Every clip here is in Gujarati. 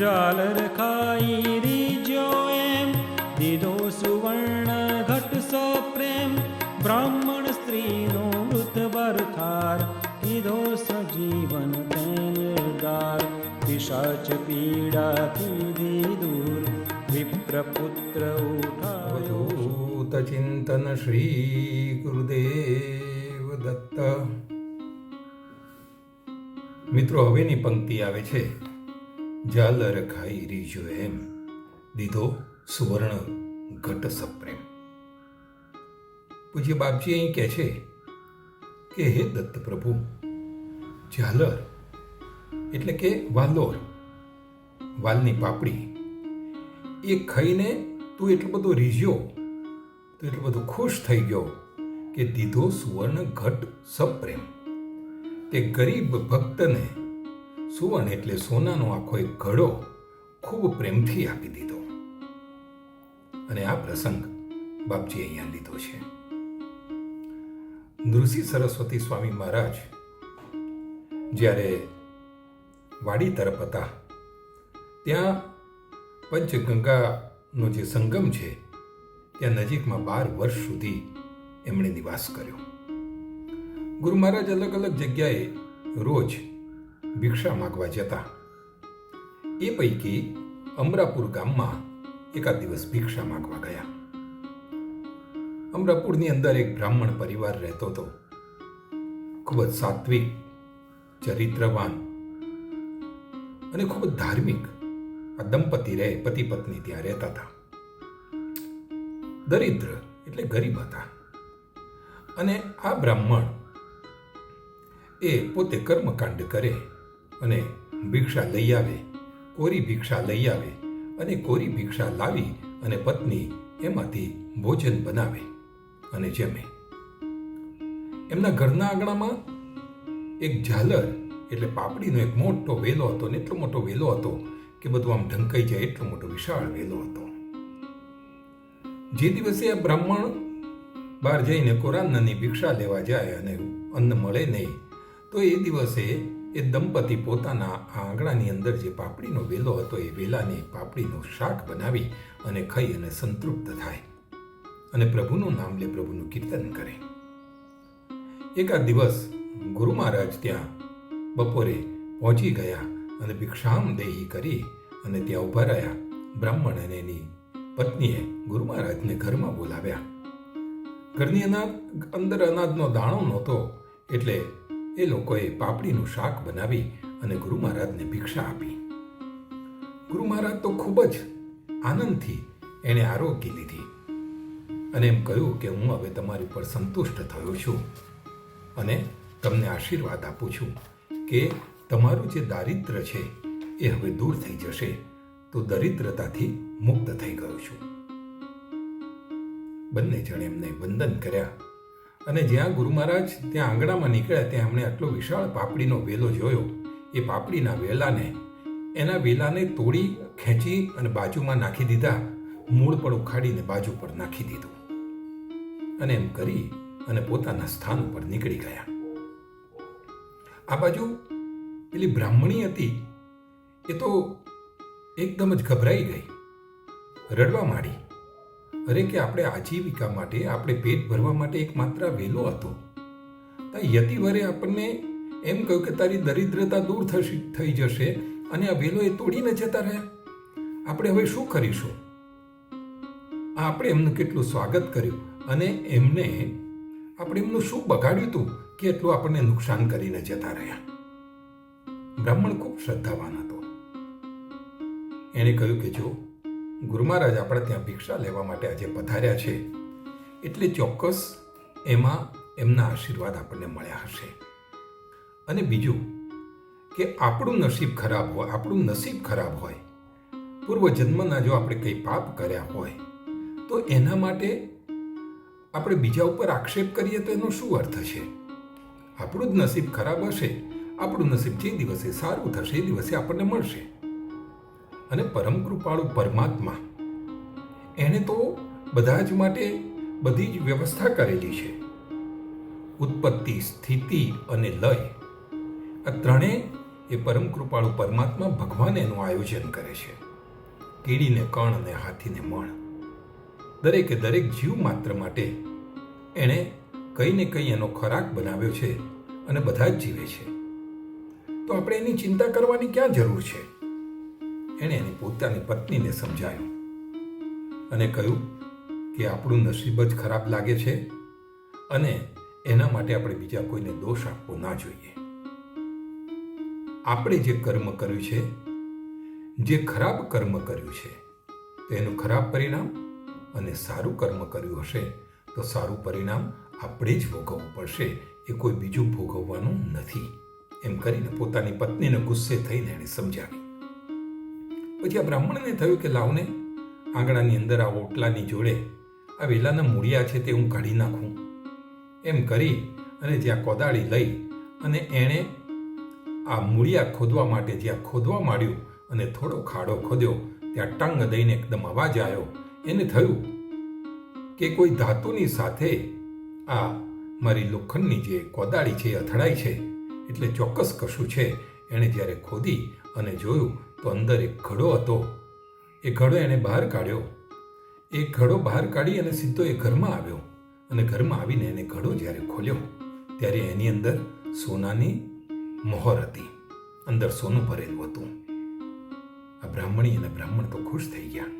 ઝાલર ખાઈ રીજ્યો એમ, દીધો સુવર્ણ ઘટ સપ્રેમ. બ્રાહ્મણ સ્ત્રીનો મૃત બરથાર, કીધો સજીવન તેને ગાર. પિશાચ પીડાથી દૂર, વિપ્રપુત્ર ઉઠાયો. અવધૂત ચિંતન શ્રી ગુરુદેવ દત્ત. મિત્રો, હવેની પંક્તિ આવે છે. ઝાલર ખાઈ રીજો એમ, દીધો સુવર્ણ ઘટ સપ્રેમ. પૂજ્ય બાપજી અહીં કહે છે કે હે દત્ત પ્રભુ, ઝાલર એટલે કે વાલોર, વાલની પાપડી, એ ખાઈને તું એટલો બધો રીઝ્યો, તું એટલો બધો ખુશ થઈ ગયો કે દીધો સુવર્ણ ઘટ સપ્રેમ. તે ગરીબ ભક્તને સુવર્ણ એટલે સોનાનો આખો એક ઘડો ખૂબ પ્રેમથી આપી દીધો. અને આ પ્રસંગ બાપજી અહીંયા લીધો છે. નૃસિંહ સરસ્વતી સ્વામી મહારાજ જ્યારે વાડી તરફ હતા, ત્યાં પંચગંગાનો જે સંગમ છે ત્યાં નજીકમાં 12 વર્ષ સુધી એમણે નિવાસ કર્યો. ગુરુ મહારાજ અલગ અલગ જગ્યાએ રોજ ભિક્ષા માગવા જતા. એ પૈકી અમરાપુર ગામમાં એકાદ દિવસ ભિક્ષા માગવા ગયા. અમરાપુરની અંદર એક બ્રાહ્મણ પરિવાર રહેતો હતો. ખૂબ જ સાત્વિક, ચરિત્રવાન અને ખૂબ જ ધાર્મિક આ દંપતી રહે, પતિ પત્ની ત્યાં રહેતા હતા. દરિદ્ર એટલે ગરીબ હતા. અને આ બ્રાહ્મણ એ પોતે કર્મકાંડ કરે અને ભિક્ષા લઈ આવે, કોરી ભિક્ષા લઈ આવે અને કોરી ભિક્ષા લાવી અને પત્ની એમાંથી ભોજન બનાવે અને જમે. એમના ઘરના આંગણામાં એક ઝાલર એટલે પાપડીનો એક મોટો વેલો હતો, ને એટલો મોટો વેલો હતો કે બધું આમ ઢંકાઈ જાય એટલો મોટો વિશાળ વેલો હતો. જે દિવસે આ બ્રાહ્મણ બહાર જઈને કોરાન્નની ભિક્ષા લેવા જાય અને અન્ન મળે નહીં, તો એ દિવસે એ દંપતી પોતાના આંગણાની અંદર જે પાપડીનો વેલો હતો એ વેલાની પાપડીનું શાક બનાવી અને ખાઈ અને સંતૃપ્ત થાય અને પ્રભુનું નામ લે, પ્રભુનું કીર્તન કરે. એકાદ દિવસ ગુરુ મહારાજ ત્યાં બપોરે પહોંચી ગયા અને ભિક્ષામ દેહી કરી અને ત્યાં ઊભા રહ્યા. બ્રાહ્મણ અને એની પત્નીએ ગુરુ મહારાજને ઘરમાં બોલાવ્યા. ઘરની અંદર અનાજનો દાણો નહોતો એટલે એ લોકોએ પાપડીનું શાક બનાવી અને ગુરુ મહારાજને ભિક્ષા આપી. ગુરુ મહારાજ તો ખૂબ જ આનંદથી એણે આરોગી લીધી અને એમ કહ્યું કે હું હવે તમારી પર સંતુષ્ટ થયો છું અને તમને આશીર્વાદ આપું છું કે તમારું જે દારિદ્ર્ય છે એ હવે દૂર થઈ જશે, તો દરિદ્રતાથી મુક્ત થઈ ગયો છું. બંને જણે એમને વંદન કર્યા અને જ્યાં ગુરુ મહારાજ ત્યાં આંગણામાં નીકળ્યા ત્યાં એમણે આટલો વિશાળ પાપડીનો વેલો જોયો. એ પાપડીના એના વેલાને તોડી ખેંચી અને બાજુમાં નાખી દીધા, મૂળ પર ઉખાડીને બાજુ પર નાખી દીધું અને એમ કરી અને પોતાના સ્થાન ઉપર નીકળી ગયા. આ બાજુ પેલી બ્રાહ્મણી હતી એ તો એકદમ જ ગભરાઈ ગઈ, રડવા માંડી. અરે કે આપણે આજીવિકા માટે, આપણે પેટ ભરવા માટે એક માત્ર વેલો હતો. યતિવરે આપણને એમ કહ્યું કે તારી દરિદ્રતા દૂર થઈ જશે અને આ વેલો એ તોડીને જતા રહ્યા. આપણે હવે શું કરીશું? આપણે એમનું કેટલું સ્વાગત કર્યું અને આપણે એમનું શું બગાડ્યું હતું કે એટલું આપણને નુકસાન કરીને જતા રહ્યા. બ્રાહ્મણ ખૂબ શ્રદ્ધાવાન હતો. એણે કહ્યું કે જો ગુરુ મહારાજ આપણે ત્યાં ભિક્ષા લેવા માટે આજે પધાર્યા છે એટલે ચોક્કસ એમાં એમના આશીર્વાદ આપણને મળ્યા હશે. અને બીજું કે આપણું નસીબ ખરાબ હોય, પૂર્વજન્મના જો આપણે કંઈ પાપ કર્યા હોય તો એના માટે આપણે બીજા ઉપર આક્ષેપ કરીએ તો એનો શું અર્થ છે? આપણું જ નસીબ ખરાબ હશે, આપણું નસીબ જે દિવસે સારું થશે એ દિવસે આપણને મળશે. અને પરમ કૃપાળુ પરમાત્મા એણે તો બધા જ માટે બધી જ વ્યવસ્થા કરેલી છે. ઉત્પત્તિ, સ્થિતિ અને લય, આ ત્રણેય એ પરમ કૃપાળુ પરમાત્મા ભગવાન એનું આયોજન કરે છે. કીડીને કણ અને હાથીને મણ, દરેકે દરેક જીવ માત્ર માટે એણે કંઈ ને કંઈ એનો ખોરાક બનાવ્યો છે અને બધા જ જીવે છે. તો આપણે એની ચિંતા કરવાની ક્યાં જરૂર છે? એણે એની પોતાની પત્નીને સમજાયું અને કહ્યું કે આપણું નસીબ જ ખરાબ લાગે છે અને એના માટે આપણે બીજા કોઈને દોષ આપવો ના જોઈએ. આપણે જે કર્મ કર્યું છે, જે ખરાબ કર્મ કર્યું છે, તો એનું ખરાબ પરિણામ, અને સારું કર્મ કર્યું હશે તો સારું પરિણામ આપણે જ ભોગવવું પડશે, એ કોઈ બીજું ભોગવવાનું નથી. એમ કરીને પોતાની પત્નીને ગુસ્સે થઈને એણે સમજાવી. પછી આ બ્રાહ્મણને થયું કે લાવને આંગણાની અંદર આ ઓટલાની જોડે આ વેલાના મૂળિયા છે તે હું કાઢી નાખું. એમ કરી અને જ્યાં કોદાળી લઈ અને એણે આ મૂળિયા ખોદવા માટે જ્યાં ખોદવા માંડ્યું અને થોડો ખાડો ખોદ્યો, ત્યાં ટંગ દઈને એકદમ અવાજ આવ્યો. એને થયું કે કોઈ ધાતુની સાથે આ મારી લોખંડની જે કોદાળી છે એ અથડાઈ છે, એટલે ચોક્કસ કશું છે. એણે જ્યારે ખોદી અને જોયું તો અંદર એક ઘડો હતો. એ ઘડો એણે બહાર કાઢ્યો. એ ઘડો બહાર કાઢી અને સીધો એ ઘરમાં આવ્યો અને ઘરમાં આવીને એને ઘડો જ્યારે ખોલ્યો ત્યારે એની અંદર સોનાની મોહર હતી, અંદર સોનું ભરેલું હતું. આ બ્રાહ્મણી અને બ્રાહ્મણ તો ખુશ થઈ ગયા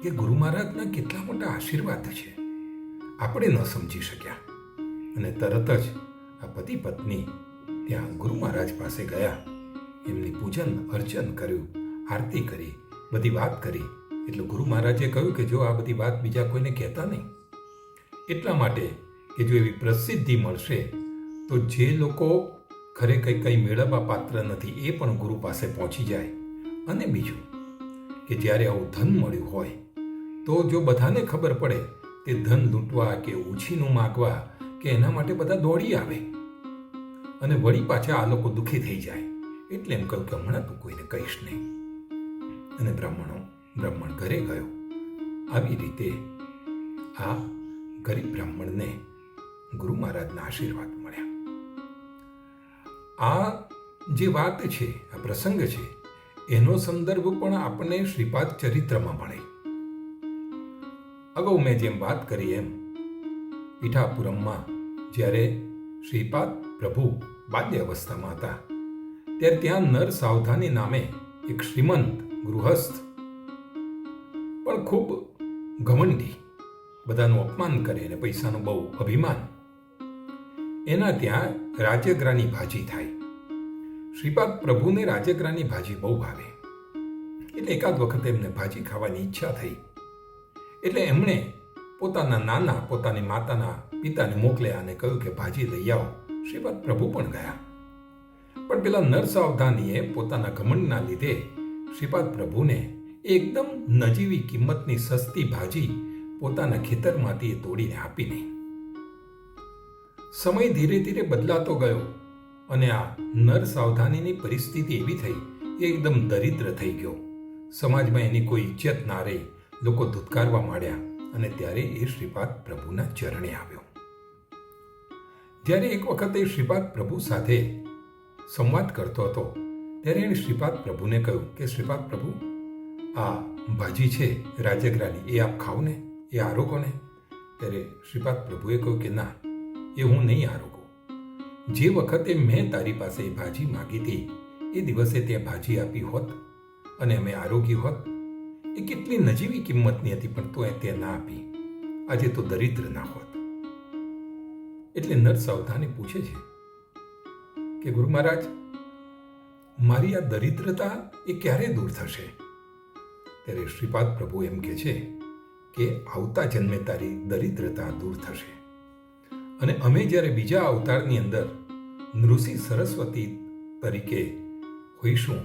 કે ગુરુ મહારાજના કેટલા મોટા આશીર્વાદ છે, આપણે ન સમજી શક્યા. અને તરત જ આ પતિ પત્ની ત્યાં ગુરુ મહારાજ પાસે ગયા, એમની પૂજન અર્ચન કર્યું, આરતી કરી, બધી વાત કરી. એટલે ગુરુ મહારાજે કહ્યું કે જો આ બધી વાત બીજા કોઈને કહેતા નહીં, એટલા માટે કે જો એવી પ્રસિદ્ધિ મળશે તો જે લોકો ખરેખર કંઈ મેળવવા પાત્ર નથી એ પણ ગુરુ પાસે પહોંચી જાય. અને બીજું કે જ્યારે આવું ધન મળ્યું હોય તો જો બધાને ખબર પડે તે ધન લૂંટવા કે ઉછીનું માગવા કે એના માટે બધા દોડી આવે અને વળી પાછા આ લોકો દુઃખી થઈ જાય. એટલે એમ કહ્યું કે હમણાં તું કોઈને કહીશ નહીં. અને બ્રાહ્મણ ઘરે ગયો. આવી રીતે આ ગરીબ બ્રાહ્મણને ગુરુ મહારાજના આશીર્વાદ મળ્યા. આ જે વાત છે, આ પ્રસંગ છે, એનો સંદર્ભ પણ આપણને શ્રીપાદ ચરિત્રમાં મળે. અગાઉ મેં જેમ વાત કરી એમ પીઠાપુરમમાં જ્યારે શ્રીપાદ પ્રભુ બાલ્ય અવસ્થામાં હતા ત્યારે ત્યાં નર સાવધાની નામે એક શ્રીમંત ગૃહસ્થ, પણ ખૂબ ઘમંડી, બધાનું અપમાન કરે અને પૈસાનું બહુ અભિમાન, એના ત્યાં રાજગરાની ભાજી થાય. શ્રીપાદ પ્રભુને રાજગરાની ભાજી બહુ ભાવે. એટલે એકાદ વખત એમને ભાજી ખાવાની ઈચ્છા થઈ. એટલે એમણે પોતાની માતાના પિતાને મોકલ્યા અને કહ્યું કે ભાજી લઈ આવો. શ્રીપાદ પ્રભુ પણ ગયા. પણ પેલા નરસાવધાનીએ પોતાના ઘમંડના લીધે શ્રીપાદ પ્રભુને એકદમ નજીવી કિંમતની સસ્તી ભાજી પોતાના ખેતરમાંથી તોડીને આપી નહીં. સમય ધીરે ધીરે બદલાતો ગયો અને આ નર સાવધાનીની પરિસ્થિતિ એવી થઈ કે એકદમ દરિદ્ર થઈ ગયો. સમાજમાં એની કોઈ ઇજ્જત ના રહી, લોકો ધુતકારવા માંડ્યા. અને ત્યારે એ શ્રીપાદ પ્રભુના ચરણે આવ્યો. જ્યારે એક વખતે શ્રીપાદ પ્રભુ સાથે સંવાદ કરતો હતો ત્યારે એણે શ્રીપાદ પ્રભુને કહ્યું કે શ્રીપાદ પ્રભુ, આ ભાજી છે રાજગરાની, એ આપ ખાઓ ને, એ આરોગો ને. ત્યારે શ્રીપાદ પ્રભુએ કહ્યું કે ના, એ હું નહીં આરોગું. જે વખતે મેં તારી પાસે એ ભાજી માગી હતી એ દિવસે ત્યાં ભાજી આપી હોત અને અમે આરોગી હોત, એ કેટલી નજીવી કિંમતની હતી, પણ તું તે ના આપી, આજે તો દરિદ્ર ના હોત. એટલે નર સાવધાની પૂછે છે કે ગુરુ મહારાજ, મારી આ દરિદ્રતા એ ક્યારે દૂર થશે? ત્યારે શ્રીપાદ પ્રભુ એમ કહે છે કે આવતા જન્મે તારી દરિદ્રતા દૂર થશે. અને અમે જ્યારે બીજા અવતારની અંદર નૃસિંહ સરસ્વતી તરીકે હોઈશું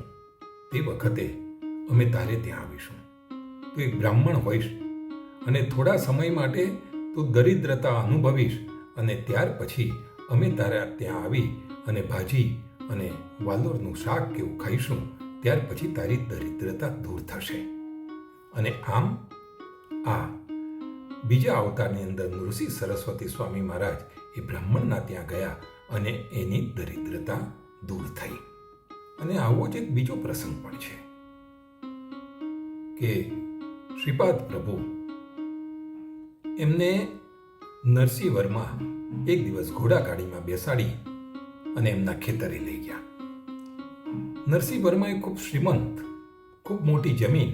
તે વખતે અમે તારે ત્યાં આવીશું. તું એક બ્રાહ્મણ હોઈશ અને થોડા સમય માટે તું દરિદ્રતા અનુભવીશ અને ત્યાર પછી અમે તારા ત્યાં આવી અને ભાજી અને વાલોરનું શાક કેવું ખાઈશું. ત્યાર પછી તારી દરિદ્રતા દૂર થશે. અને આમ આ બીજા અવતારની અંદર નૃસિંહ સરસ્વતી સ્વામી મહારાજ એ બ્રાહ્મણના ત્યાં ગયા અને એની દરિદ્રતા દૂર થઈ. અને આવો જ એક બીજો પ્રસંગ પણ છે કે શ્રીપાદ પ્રભુ એમને નરસિંહ વર્મા એક દિવસ ઘોડાગાડીમાં બેસાડી અને એમના ખેતરે લઈ ગયા. નરસિંહ વર્મા એ ખૂબ શ્રીમંત, ખૂબ મોટી જમીન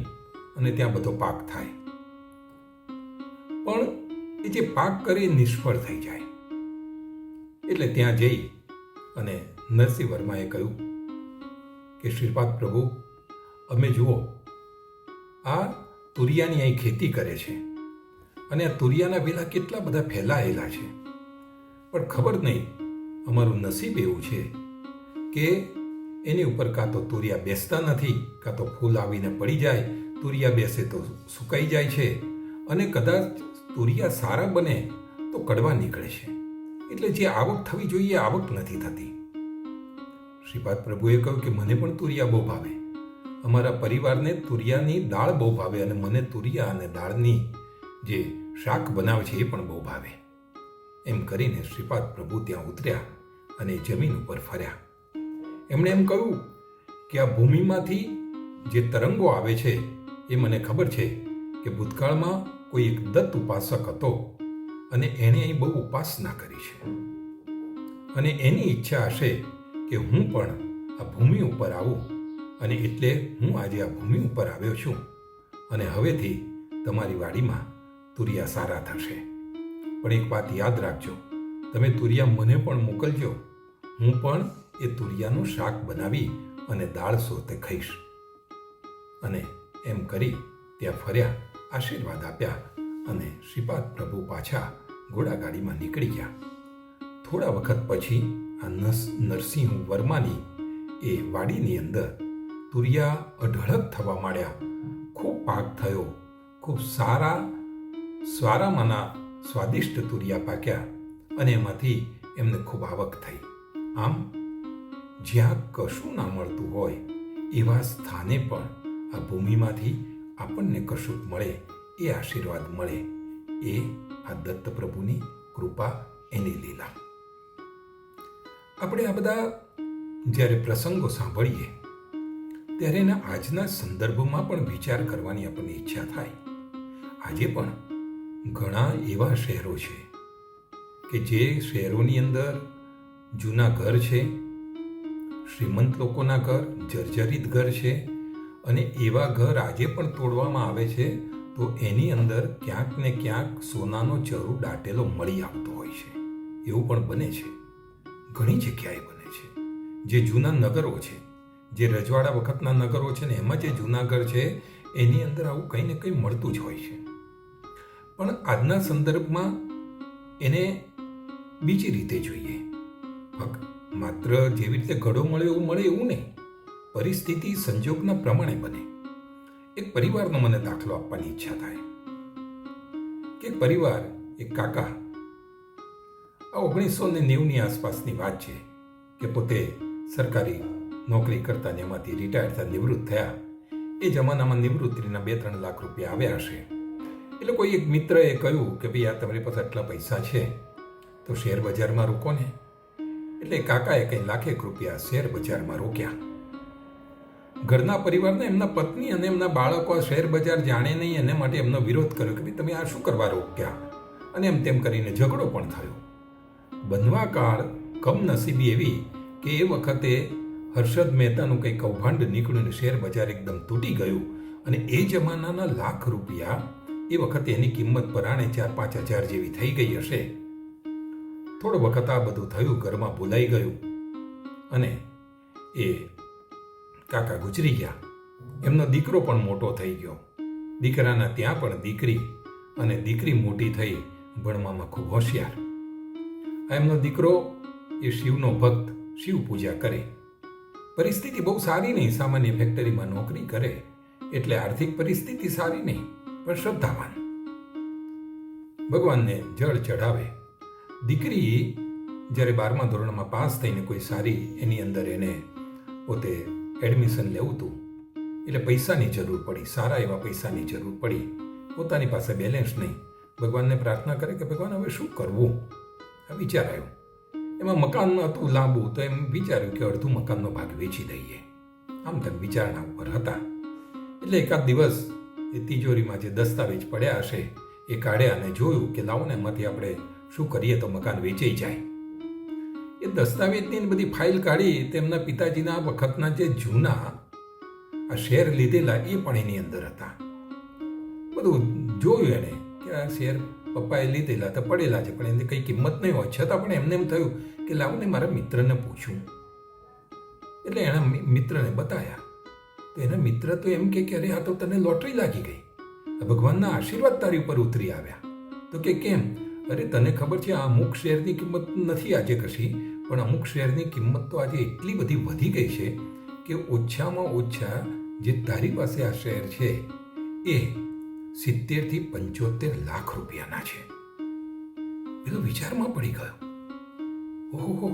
અને ત્યાં બધો પાક થાય, પણ એ જે પાક કરે એ નિષ્ફળ થઈ જાય. એટલે ત્યાં જઈ અને નરસિંહ વર્માએ કહ્યું કે શ્રીપાદ પ્રભુ, અમે જુઓ આ તુરિયાની અહીં ખેતી કરે છે અને આ તુરિયાના વેલા કેટલા બધા ફેલાયેલા છે, પણ ખબર નહીં અમારું નસીબ એવું છે કે એની ઉપર કાં તો તુરિયા બેસતા નથી, કાં તો ફૂલ આવીને પડી જાય, તુરિયા બેસે તો સુકાઈ જાય છે, અને કદાચ તુરિયા સારા બને તો કડવા નીકળે છે. એટલે જે આવક થવી જોઈએ આવક નથી થતી. શ્રીપાદ પ્રભુએ કહ્યું કે મને પણ તુરિયા બહુ ભાવે, અમારા પરિવારને તુરિયાની દાળ બહુ ભાવે, અને મને તુરિયા અને દાળની જે શાક બનાવે છે એ પણ બહુ ભાવે. એમ કરીને શ્રીપાદ પ્રભુ ત્યાં ઉતર્યા અને જમીન ઉપર ફર્યા. એમણે એમ કહ્યું કે આ ભૂમિમાંથી જે તરંગો આવે છે એ મને ખબર છે કે ભૂતકાળમાં કોઈ એક દત્ત ઉપાસક હતો અને એણે અહીં બહુ ઉપાસના કરી છે, અને એની ઈચ્છા હશે કે હું પણ આ ભૂમિ ઉપર આવું, અને એટલે હું આજે આ ભૂમિ ઉપર આવ્યો છું, અને હવેથી તમારી વાડીમાં તુરિયા સારા થશે. પણ એક વાત યાદ રાખજો, તમે તુરિયા મને પણ મોકલજો, હું પણ એ તુરિયાનું શાક બનાવી અને દાળ સોતે ખાઈશ. અને એમ કરી ત્યાં ફર્યા, આશીર્વાદ આપ્યા અને શ્રીપાદ પ્રભુ પાછા ઘોડાગાડીમાં નીકળી ગયા. થોડા વખત પછી આ નરસિંહ વર્માની એ વાડીની અંદર તુરિયા અઢળક થવા માંડ્યા. ખૂબ પાક થયો, ખૂબ સારામાંના સ્વાદિષ્ટ તુરિયા પાક્યા, અને એમાંથી એમને ખૂબ આવક થઈ. આમ જ્યાં કશું ના મળતું હોય એવા સ્થાને પણ આ ભૂમિમાંથી આપણને કશુંક મળે, એ આશીર્વાદ મળે, એ આ દત્ત પ્રભુની કૃપા, એની લીલા. આપણે આ બધા જ્યારે પ્રસંગો સાંભળીએ ત્યારે એના આજના સંદર્ભમાં પણ વિચાર કરવાની આપણને ઈચ્છા થાય. આજે પણ ઘણા એવા શહેરો છે કે જે શહેરોની અંદર જૂના ઘર છે, શ્રીમંત લોકોના ઘર, જર્જરિત ઘર છે, અને એવા ઘર આજે પણ તોડવામાં આવે છે તો એની અંદર ક્યાંક ને ક્યાંક સોનાનો ચરૂ દાટેલો મળી આવતો હોય છે. એવું પણ બને છે, ઘણી જગ્યાએ બને છે. જે જૂના નગરો છે, જે રજવાડા વખતના નગરો છે ને એમાં જે જૂના ઘર છે એની અંદર આવું કંઈ ને કંઈ મળતું જ હોય છે. પણ આજના સંદર્ભમાં એને બીજી રીતે જોઈએ. માત્ર જેવી રીતે ઘડો મળે એવું નહીં, પરિસ્થિતિ સંજોગના પ્રમાણે બને. એક પરિવારનો મને દાખલો આપવાની ઈચ્છા થાય કે એક પરિવાર, એક કાકા, આ 1990ની આસપાસની વાત છે કે પોતે સરકારી નોકરી કરતા ને એમાંથી રિટાયર થયા, નિવૃત્ત થયા. એ જમાનામાં નિવૃત્તિના 2-3 લાખ રૂપિયા આવ્યા હશે. એટલે કોઈ એક મિત્રએ કહ્યું કે ભાઈ આ તમારી પાસે આટલા પૈસા છે તો શેર બજારમાં રોકો ને. એટલે કાકાએ કંઈ લાખેક રૂપિયા શેર બજારમાં રોક્યા. ઘરના પરિવારના એમના પત્ની અને એમના બાળકો આ શેર બજાર જાણે નહીં, એને માટે એમનો વિરોધ કર્યો કે ભાઈ તમે આ શું કરવા રોક્યા, અને એમ તેમ કરીને ઝઘડો પણ થયો. બનવા કાળ કમનસીબી એવી કે એ વખતે હર્ષદ મહેતાનું કંઈ કૌભાંડ નીકળ્યું ને શેર બજાર એકદમ તૂટી ગયું, અને એ જમાનાના લાખ રૂપિયા એ વખતે એની કિંમત પરાણે 4-5 હજાર જેવી થઈ ગઈ હશે. થોડો વખત આ બધું થયું, ઘરમાં ભૂલાઈ ગયું, અને એ કાકા ગુજરી ગયા. એમનો દીકરો પણ મોટો થઈ ગયો. દીકરાના ત્યાં પણ દીકરી, અને દીકરી મોટી થઈ, ભણવામાં ખૂબ હોશિયાર. આ એમનો દીકરો એ શિવનો ભક્ત, શિવ પૂજા કરે. પરિસ્થિતિ બહુ સારી નહીં, સામાન્ય ફેક્ટરીમાં નોકરી કરે, એટલે આર્થિક પરિસ્થિતિ સારી નહીં, પણ શ્રદ્ધાવાન. ભગવાનને જળ ચઢાવે. દીકરી જ્યારે 12મા ધોરણમાં પાસ થઈને કોઈ સારી એની અંદર એને પોતે એડમિશન લેવું હતું, એટલે પૈસાની જરૂર પડી, સારા એવા પૈસાની જરૂર પડી. પોતાની પાસે બેલેન્સ નહીં. ભગવાનને પ્રાર્થના કરે કે ભગવાન હવે શું કરવું. આ વિચાર આવ્યો. એમાં મકાન હતું લાંબુ, તો એમ વિચાર્યું કે અડધું મકાનનો ભાગ વેચી દઈએ. આમ તેમ વિચારણા ઉપર હતા. એટલે એકાદ દિવસ એ તિજોરીમાં જે દસ્તાવેજ પડ્યા હશે એ કાઢ્યા અને જોયું કે લાવો ને એમાંથી આપણે શું કરીએ તો મકાન વેચાઈ જાય. એ દસ્તાવેજની બધી ફાઇલ કાઢી તેમના પિતાજીના વખતના જે જૂના આ શેર લીધેલા એ પણ એની અંદર હતા. બધું જોયું એને કે આ શેર પપ્પાએ લીધેલા તો પડેલા છે, પણ એની કંઈ કિંમત નહીં હોય, છતાં પણ એમને એમ થયું કે લાવો ને મારા મિત્રને પૂછું. એટલે એના મિત્રને બતાવ્યા તો એના મિત્ર તો એમ કે અરે આ તો તને લોટરી લાગી ગઈ, ભગવાનના આશીર્વાદ તારી ઉપર ઉતરી આવ્યા. તો કે કેમ? અરે તને ખબર છે આ અમુક શેરની કિંમત નથી આજે કશી, પણ અમુક શેરની કિંમત તો આજે એટલી બધી વધી ગઈ છે કે ઓછામાં ઓછા જે તારી પાસે આ શેર છે એ 70 થી 75 લાખ રૂપિયાના છે. પેલો વિચારમાં પડી ગયો. ઓહો,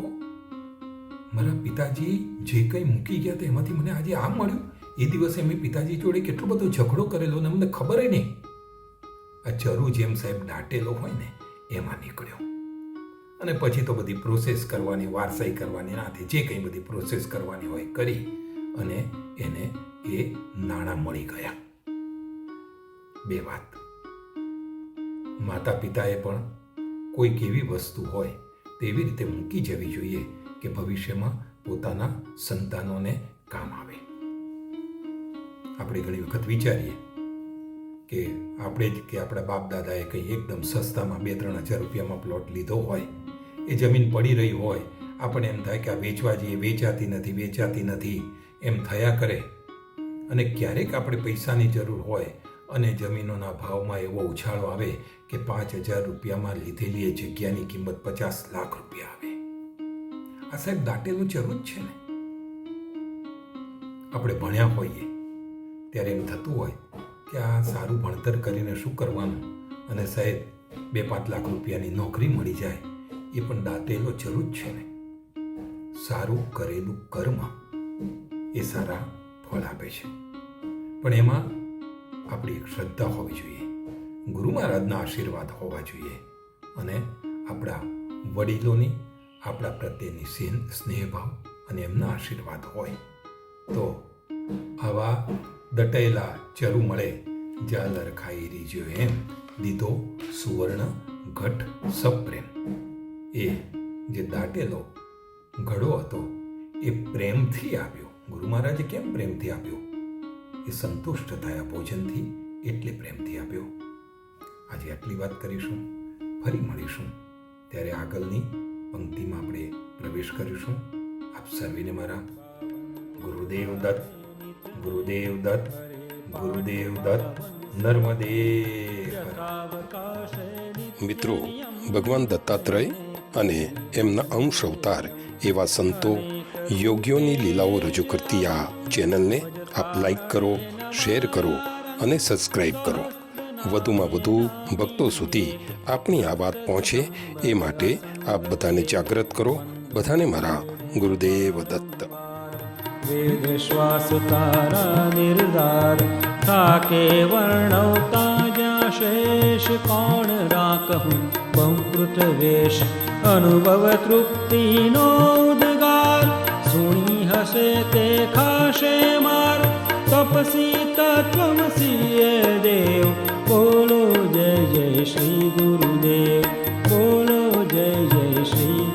મારા પિતાજી જે કંઈ મૂકી ગયા હતા એમાંથી મને આજે આ મળ્યું. એ દિવસે મેં પિતાજી જોડે કેટલો બધો ઝઘડો કરેલો ને અમને ખબર નહીં. આ ચરુ જેમ સાહેબ દાટેલો હોય ને એમાં નીકળ્યો. અને પછી તો બધી પ્રોસેસ કરવાની, વારસાઈ કરવાની, નાથી જે કંઈ બધી પ્રોસેસ કરવાની હોય કરી અને એને એ નાણાં મળી ગયા. બે વાત, માતા પિતાએ પણ કોઈક એવી વસ્તુ હોય તેવી રીતે મૂકી જવી જોઈએ કે ભવિષ્યમાં પોતાના સંતાનોને કામ આવે. આપણે ઘણી વખત વિચારીએ કે આપણે જ કે આપણા બાપ દાદાએ કંઈ એકદમ સસ્તામાં 2-3 હજાર રૂપિયામાં પ્લોટ લીધો હોય, એ જમીન પડી રહી હોય, આપણે એમ થાય કે આ વેચવા જઈએ, વેચાતી નથી એમ થયા કરે. અને ક્યારેક આપણે પૈસાની જરૂર હોય અને જમીનોના ભાવમાં એવો ઉછાળો આવે કે 5,000 રૂપિયામાં લીધેલી એ જગ્યાની કિંમત 50 લાખ રૂપિયા આવે. આ સાહેબ દાટેલું ચરુ જ છે ને. આપણે ભણ્યા હોઈએ ત્યારે એમ થતું હોય કે આ સારું ભણતર કરીને શું કરવાનું, અને સાહેબ 2-5 લાખ રૂપિયાની નોકરી મળી જાય એ પણ દાટેલો ચરુ જ છે ને. સારું કરેલું કર્મ એ સારા ફળ આપે છે, પણ એમાં આપણી એક શ્રદ્ધા હોવી જોઈએ, ગુરુ મહારાજના આશીર્વાદ હોવા જોઈએ, અને આપણા વડીલોની આપણા પ્રત્યેની સ્નેહભાવ અને એમના આશીર્વાદ હોય તો આવા દટાયેલા ચરુ મળે. જાલર ખાઈ રીજ્યો એમ દીધો સુવર્ણ ઘટ સપ્રેમ. એ જે દાટેલો ઘડો હતો એ પ્રેમથી આપ્યો. ગુરુ મહારાજે કેમ પ્રેમથી આપ્યો? એ સંતુષ્ટ થયા ભોજનથી, એટલે પ્રેમથી આપ્યો. આજે આટલી વાત કરીશું. ફરી મળીશું ત્યારે આગળની પંક્તિમાં આપણે પ્રવેશ કરીશું. આપ સર્વેને મારા ગુરુદેવ દત્ત, ગુરુદેવ દત્ત, ગુરુદેવ દત્ત. નર્મદે. મિત્રો, ભગવાન દત્તાત્રેય અને એમના અંશ અવતાર એવા સંતો, યોગીઓની લીલાઓ રજૂ કરતી આ ચેનલને આપ લાઈક કરો, શેર કરો અને સબસ્ક્રાઈબ કરો. વધુમાં વધુ ભક્તો સુધી આપણી આ વાત પહોંચે એ માટે આપ બધાને જાગૃત કરો. બધાને મારા ગુરુદેવ દત્ત. વેદ શ્વાસ તારા નિર્ધાર થાકે વર્ણવતા જ્યાં શેષ કોણ રાખું બહુકૃત વેશ અનુભવ તૃપ્તિનો ઉદ્ગાર સુણી હશે તે ખાશે માર તપસી તત્વમસી દેવ. બોલો જય જય શ્રી ગુરુદેવ, બોલો જય જય શ્રી